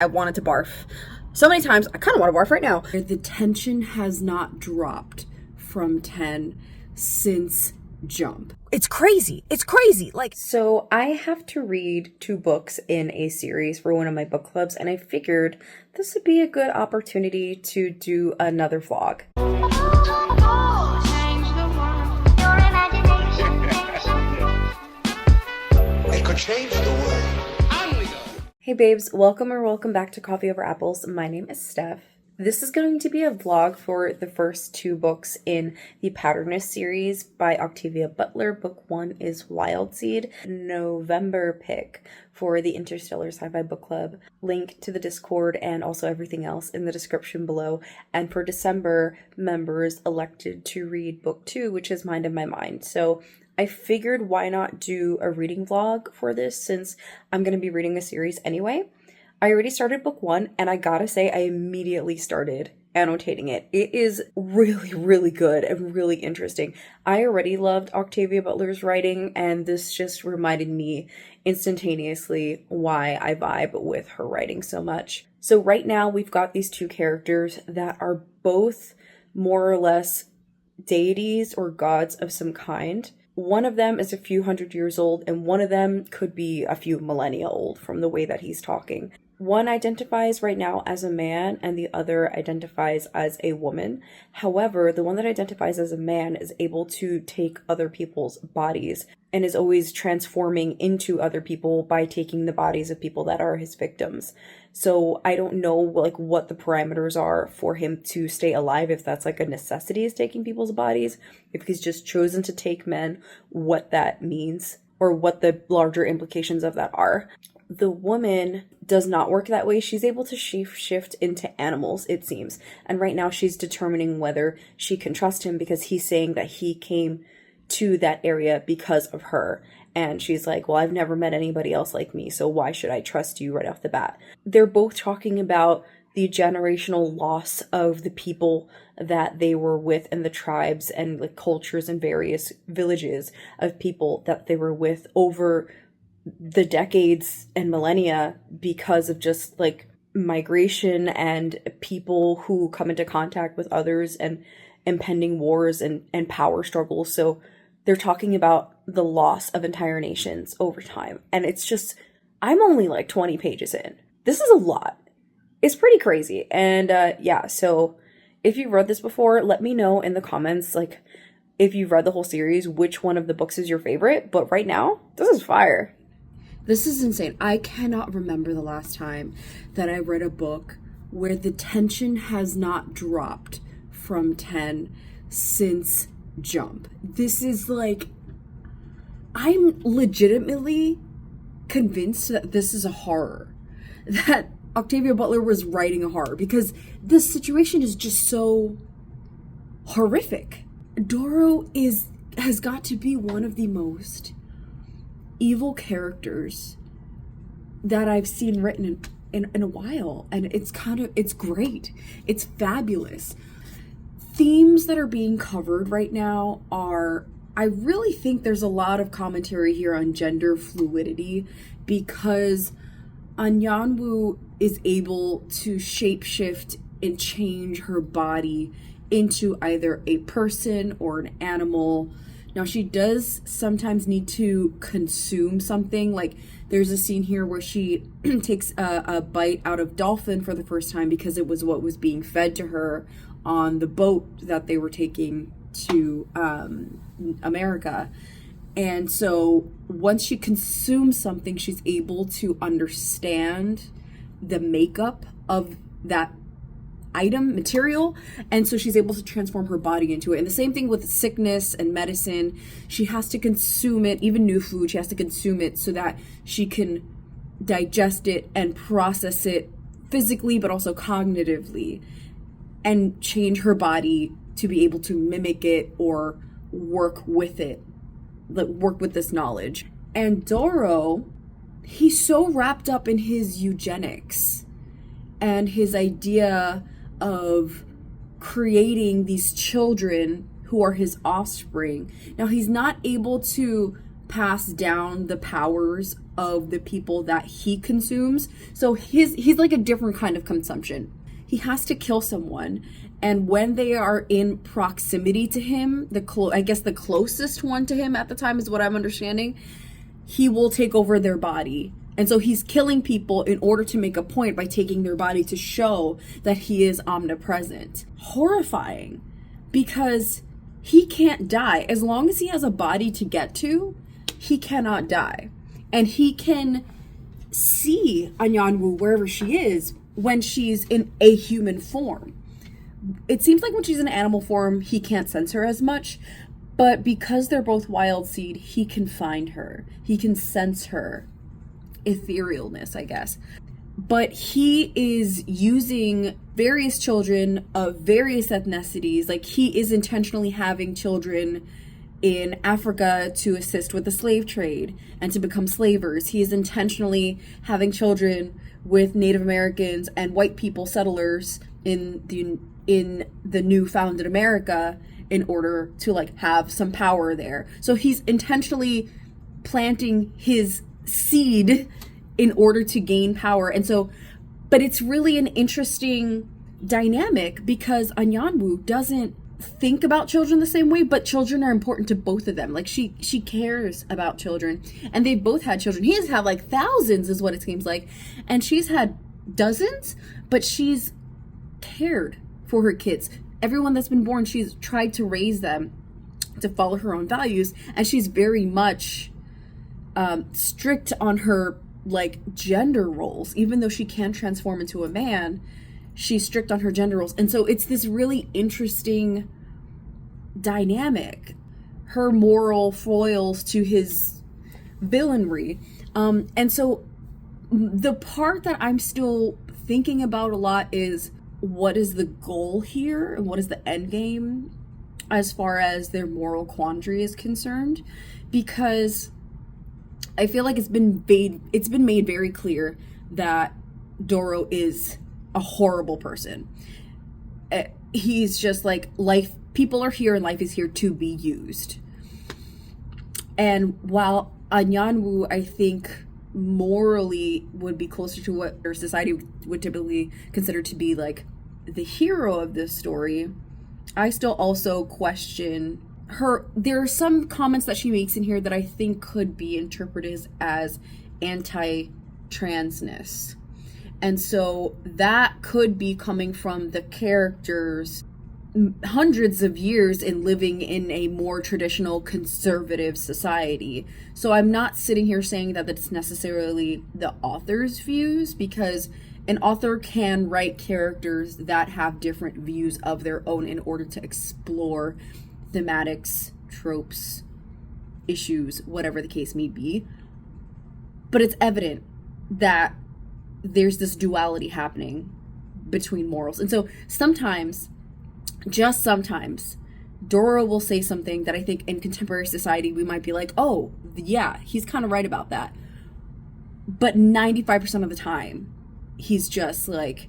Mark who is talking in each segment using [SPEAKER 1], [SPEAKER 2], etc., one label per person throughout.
[SPEAKER 1] I wanted to barf so many times. I kind of want to barf right now.
[SPEAKER 2] The tension has not dropped from 10 since Jump.
[SPEAKER 1] It's crazy. It's crazy. So I have to read 2 books in a series for one of my book clubs, and I figured this would be a good opportunity to do another vlog.
[SPEAKER 3] It could change the world.
[SPEAKER 1] Hey babes, welcome back to Coffee Over Apples. My name is Steph. This is going to be a vlog for the first 2 books in the Patternist series by Octavia Butler. Book 1 is Wild Seed. November pick for the Interstellar Sci-Fi Book Club. Link to the Discord and also everything else in the description below. And for December, members elected to read Book 2, which is Mind of My Mind. So I figured why not do a reading vlog for this, since I'm going to be reading the series anyway. I already started book 1, and I gotta say I immediately started annotating it. It is really good and really interesting. I already loved Octavia Butler's writing, and this just reminded me instantaneously why I vibe with her writing so much. So right now we've got these 2 characters that are both more or less deities or gods of some kind. One of them is a few hundred years old, and one of them could be a few millennia old from the way that he's talking. One identifies right now as a man, and the other identifies as a woman. However, the one that identifies as a man is able to take other people's bodies and is always transforming into other people by taking the bodies of people that are his victims. So I don't know what the parameters are for him to stay alive, if that's a necessity, is taking people's bodies, if he's just chosen to take men, what that means, or what the larger implications of that are. The woman does not work that way. She's able to shift into animals, it seems. And right now she's determining whether she can trust him, because he's saying that he came to that area because of her. And she's like, well, I've never met anybody else like me, so why should I trust you right off the bat? They're both talking about the generational loss of the people that they were with, and the tribes and cultures and various villages of people that they were with over the decades and millennia, because of just migration and people who come into contact with others and impending wars and power struggles. So they're talking about the loss of entire nations over time. And it's just, I'm only 20 pages in. This is a lot. It's pretty crazy. And yeah, so if you've read this before, let me know in the comments, if you've read the whole series, which one of the books is your favorite. But right now, this is fire.
[SPEAKER 2] This is insane. I cannot remember the last time that I read a book where the tension has not dropped from 10 since Jump. This is I'm legitimately convinced that this is a horror, that Octavia Butler was writing a horror, because this situation is just so horrific. Doro has got to be one of the most evil characters that I've seen written in a while, and it's great. It's fabulous. Themes that are being covered right now are, I really think there's a lot of commentary here on gender fluidity, because Anyanwu is able to shapeshift and change her body into either a person or an animal. Now, she does sometimes need to consume something. There's a scene here where she takes a bite out of dolphin for the first time, because it was what was being fed to her on the boat that they were taking to America. And so once she consumes something, she's able to understand the makeup of that item, material, and so she's able to transform her body into it. And the same thing with sickness and medicine. She has to consume it, even new food, she has to consume it so that she can digest it and process it physically, but also cognitively, and change her body to be able to mimic it or work with it, work with this knowledge. And Doro, he's so wrapped up in his eugenics and his idea of creating these children who are his offspring. Now, he's not able to pass down the powers of the people that he consumes. So he's like a different kind of consumption. He has to kill someone, and when they are in proximity to him, I guess the closest one to him at the time is what I'm understanding, he will take over their body. And so he's killing people in order to make a point by taking their body to show that he is omnipresent. Horrifying, because he can't die. As long as he has a body to get to, he cannot die. And he can see Anyanwu wherever she is when she's in a human form. It seems like when she's in animal form, he can't sense her as much. But because they're both wild seed, he can find her. He can sense her etherealness, I guess. But he is using various children of various ethnicities. Like, he is intentionally having children in Africa to assist with the slave trade and to become slavers. He is intentionally having children with Native Americans and white people, settlers in the new founded America, in order to like have some power there. So he's intentionally planting his seed in order to gain power. And so, but it's really an interesting dynamic because Anyanwu doesn't think about children the same way, but children are important to both of them. Like, she cares about children, and they both had children. He has had like thousands is what it seems like, and she's had dozens, but she's cared for her kids. Everyone that's been born, she's tried to raise them to follow her own values, and she's very much strict on her like gender roles. Even though she can transform into a man, she's strict on her gender roles. And so it's this really interesting dynamic, her moral foils to his villainry. And so the part that I'm still thinking about a lot is, what is the goal here and what is the end game as far as their moral quandary is concerned? Because I feel like it's been made very clear that Doro is a horrible person. He's just like, life, people are here and life is here to be used. And while Anyanwu, I think, morally would be closer to what our society would typically consider to be like the hero of this story, I still also question her. There are some comments that she makes in here that I think could be interpreted as anti-transness. And so that could be coming from the characters hundreds of years in living in a more traditional conservative society. So I'm not sitting here saying that it's necessarily the author's views, because an author can write characters that have different views of their own in order to explore thematics, tropes, issues, whatever the case may be. But it's evident that there's this duality happening between morals. And so sometimes, just sometimes, Doro will say something that I think in contemporary society we might be like, oh, yeah, he's kind of right about that. But 95% of the time, he's just like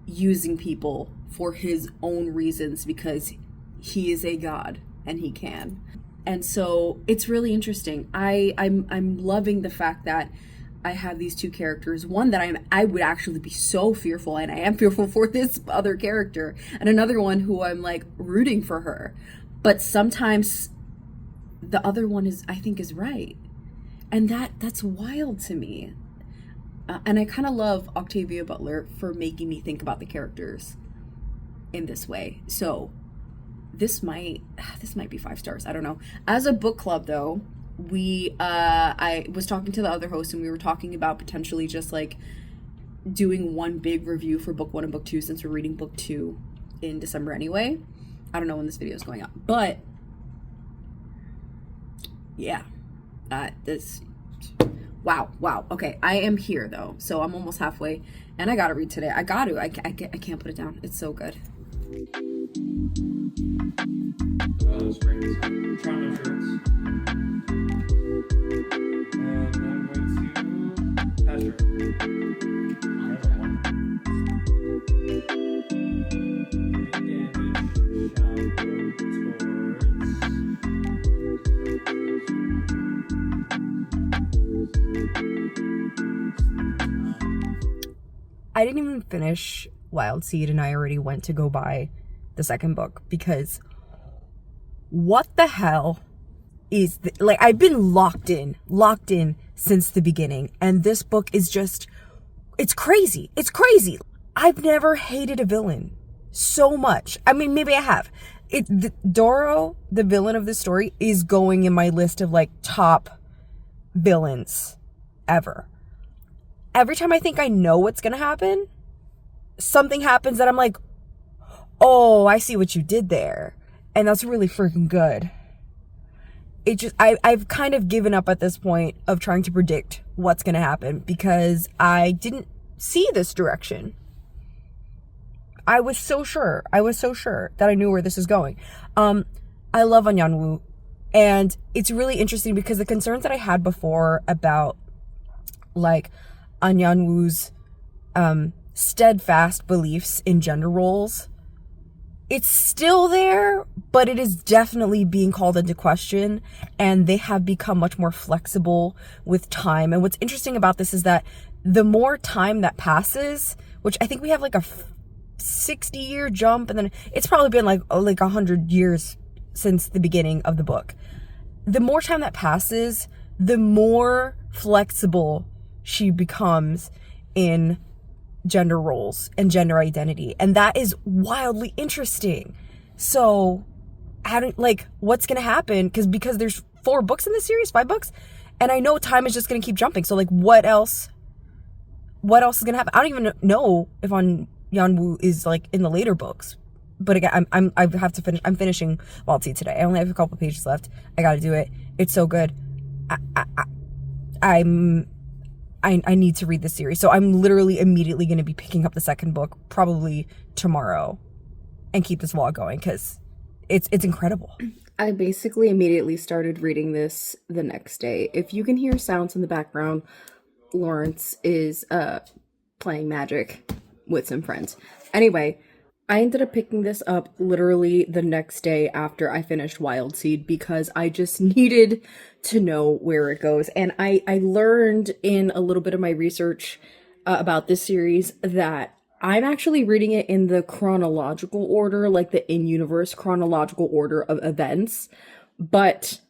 [SPEAKER 2] using people for his own reasons because he is a god and he can. And so it's really interesting. I'm loving the fact that I have these two characters. One that I would actually be so fearful, and I am fearful for this other character, and another one who I'm like rooting for her. But sometimes the other one I think is right. And that's wild to me. And I kind of love Octavia Butler for making me think about the characters in this way. So this might be 5 stars. I don't know. As a book club, though, I was talking to the other host, and we were talking about potentially just like doing one big review for book 1 and book 2, since we're reading book 2 in December anyway. I don't know when this video is going up, but yeah, Wow. Okay, I am here though, so I'm almost halfway, and I gotta read today. I can't put it down. It's so good.
[SPEAKER 4] I didn't even finish Wild Seed and I already went to go buy the second book because what the hell is like, I've been locked in since the beginning, and this book is just, it's crazy. I've never hated a villain so much. I mean, maybe I have. Doro, the villain of this story, is going in my list of like top villains ever. Every time I think I know what's gonna happen, something happens that I'm like, oh, I see what you did there. And that's really freaking good. I've kind of given up at this point of trying to predict what's gonna happen because I didn't see this direction. I was so sure that I knew where this is going. I love Anyanwu, and it's really interesting because the concerns that I had before about like Anyanwu's steadfast beliefs in gender roles, it's still there, but it is definitely being called into question, and they have become much more flexible with time. And what's interesting about this is that the more time that passes, which I think we have like a 60-year jump, and then it's probably been like 100 years since the beginning of the book. The more time that passes, the more flexible she becomes in gender roles and gender identity, and that is wildly interesting. So what's gonna happen, because there's 4 books in the series, 5 books, and I know time is just gonna keep jumping. So like what else is gonna happen? I don't even know if Anyanwu is like in the later books, but again, I have to finish. I'm finishing Wild Seed today. I only have a couple pages left. I gotta do it. It's so good. I need to read this series. So I'm literally immediately going to be picking up the second book probably tomorrow and keep this vlog going because it's incredible.
[SPEAKER 1] I basically immediately started reading this the next day. If you can hear sounds in the background, Lawrence is playing Magic with some friends. Anyway, I ended up picking this up literally the next day after I finished Wild Seed because I just needed to know where it goes. And I learned in a little bit of my research about this series that I'm actually reading it in the chronological order, like the in-universe chronological order of events, but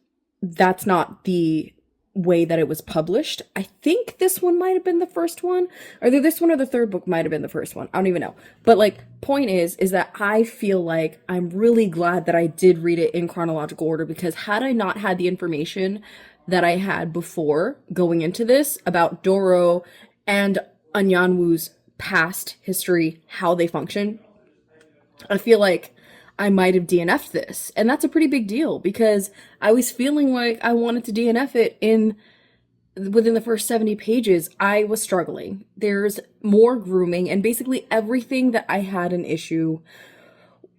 [SPEAKER 1] that's not the way that it was published. I think this one might have been the first one, or either this one or the third book might have been the first one. I don't even know. But like, point is that I feel like I'm really glad that I did read it in chronological order, because had I not had the information that I had before going into this about Doro and Anyanwu's past history, how they function, I feel like I might have DNF'd this. And that's a pretty big deal because I was feeling like I wanted to DNF it within the first 70 pages. I was struggling. There's more grooming and basically everything that I had an issue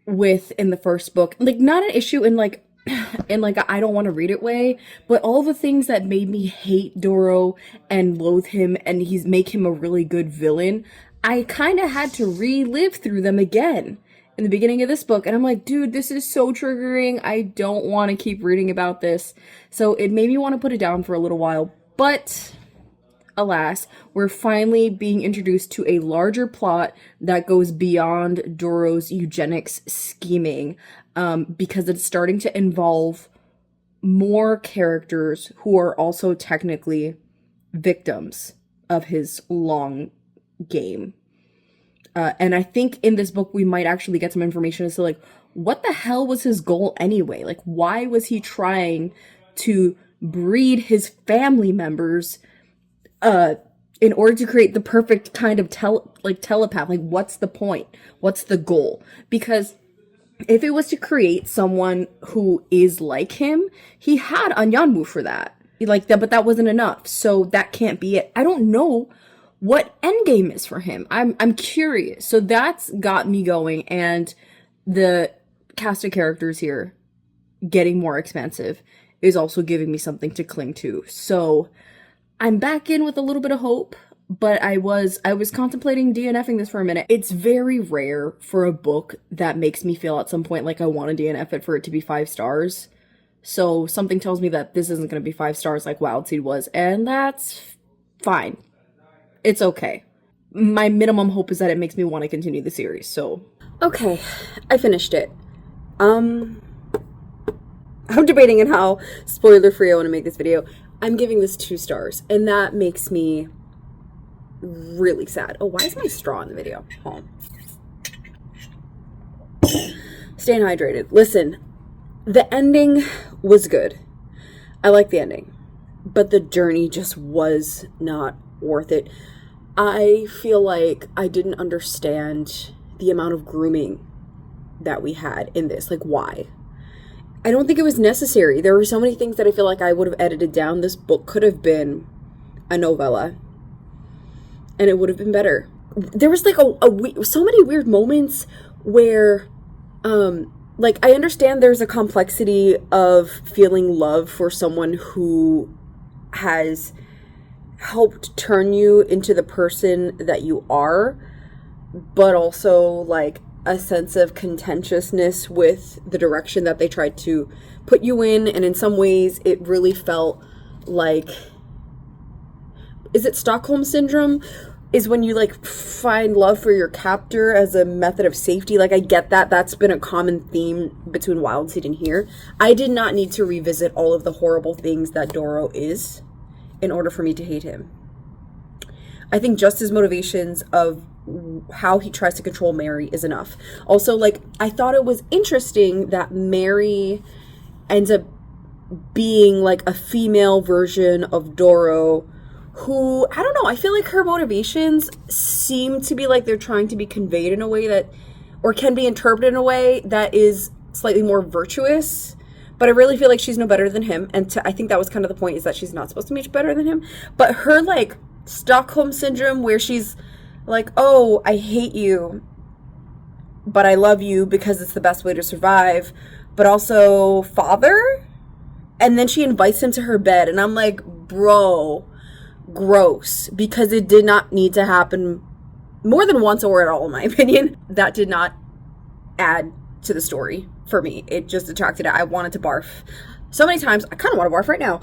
[SPEAKER 1] with in the first book. Like, not an issue in like I don't want to read it way, but all the things that made me hate Doro and loathe him and make him a really good villain, I kind of had to relive through them again in the beginning of this book. And I'm like, dude, this is so triggering. I don't want to keep reading about this. So it made me want to put it down for a little while. But alas, we're finally being introduced to a larger plot that goes beyond Doro's eugenics scheming, because it's starting to involve more characters who are also technically victims of his long game. And I think in this book, we might actually get some information as to like, what the hell was his goal anyway? Like, why was he trying to breed his family members, in order to create the perfect kind of telepath? Like, what's the point? What's the goal? Because if it was to create someone who is like him, he had Anyanwu for that. Like that, but that wasn't enough. So that can't be it. I don't know what endgame is for him. I'm curious. So that's got me going, and the cast of characters here getting more expansive is also giving me something to cling to. So I'm back in with a little bit of hope, but I was contemplating DNFing this for a minute. It's very rare for a book that makes me feel at some point like I want to DNF it for it to be 5 stars. So something tells me that this isn't going to be 5 stars like Wild Seed was, and that's fine. It's okay.
[SPEAKER 4] my minimum hope is that it makes me want to continue the series. So
[SPEAKER 2] Okay, I finished it. I'm debating on how spoiler-free I want to make this video. I'm giving this 2 stars, and that makes me really sad. Oh, why is my straw in the video? Hold on. Staying hydrated. Listen, the ending was good. I like the ending, but the journey just was not worth it. I feel like I didn't understand the amount of grooming that we had in this. Like, why? I don't think it was necessary. There were so many things that I feel like I would have edited down. This book could have been a novella, and it would have been better. There was like so many weird moments where, like, I understand there's a complexity of feeling love for someone who has helped turn you into the person that you are, but also like a sense of contentiousness with the direction that they tried to put you in. And in some ways it really felt like, is it Stockholm syndrome? Is when you like find love for your captor as a method of safety. Like, I get that. That's been a common theme between Wild Seed and here. I did not need to revisit all of the horrible things that Doro is in order for me to hate him. I think just his motivations of how he tries to control Mary is enough. Also, like, I thought it was interesting that Mary ends up being like a female version of Doro, who, I don't know, I feel like her motivations seem to be like they're trying to be conveyed in a way that, or can be interpreted in a way that is slightly more virtuous. But I really feel like she's no better than him. And I think that was kind of the point, is that she's not supposed to be much better than him. But her, like, Stockholm syndrome, where she's like, oh, I hate you, but I love you because it's the best way to survive. But also, father? And then she invites him to her bed. And I'm like, bro, gross. Because it did not need to happen more than once or at all, in my opinion. That did not add to the story for me. It just detracted it. I wanted to barf so many times. I kind of want to barf right now.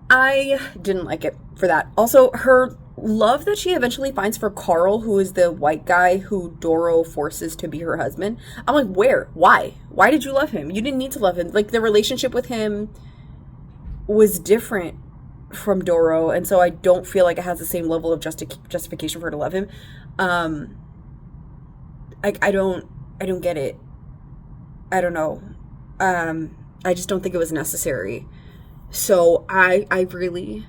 [SPEAKER 2] I didn't like it for that. Also, her love that she eventually finds for Carl, who is the white guy who Doro forces to be her husband. I'm like, where? Why? Why did you love him? You didn't need to love him. Like, the relationship with him was different from Doro, and so I don't feel like it has the same level of justification for her to love him. I don't get it. I don't know. I just don't think it was necessary. So I really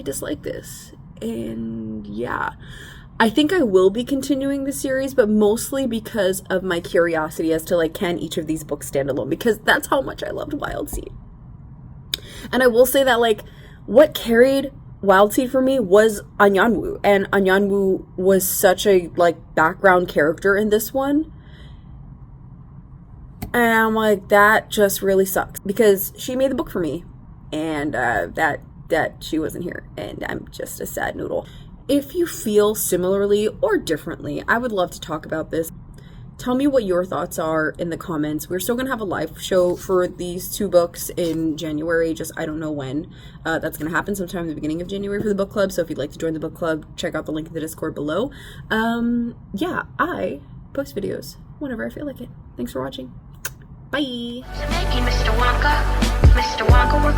[SPEAKER 2] dislike this. And yeah, I think I will be continuing the series, but mostly because of my curiosity as to, like, can each of these books stand alone? Because that's how much I loved Wild Seed. And I will say that, like, what carried Wild Seed for me was Anyanwu. And Anyanwu was such a, like, background character in this one. And I'm like, that just really sucks, because she made the book for me, and that she wasn't here, and I'm just a sad noodle. If you feel similarly or differently, I would love to talk about this. Tell me what your thoughts are in the comments. We're still gonna have a live show for these 2 books in January, just I don't know when. That's gonna happen sometime in the beginning of January for the book club, so if you'd like to join the book club, check out the link in the Discord below. Yeah, I post videos whenever I feel like it. Thanks for watching. Bye.
[SPEAKER 5] Mr. Wonka, we're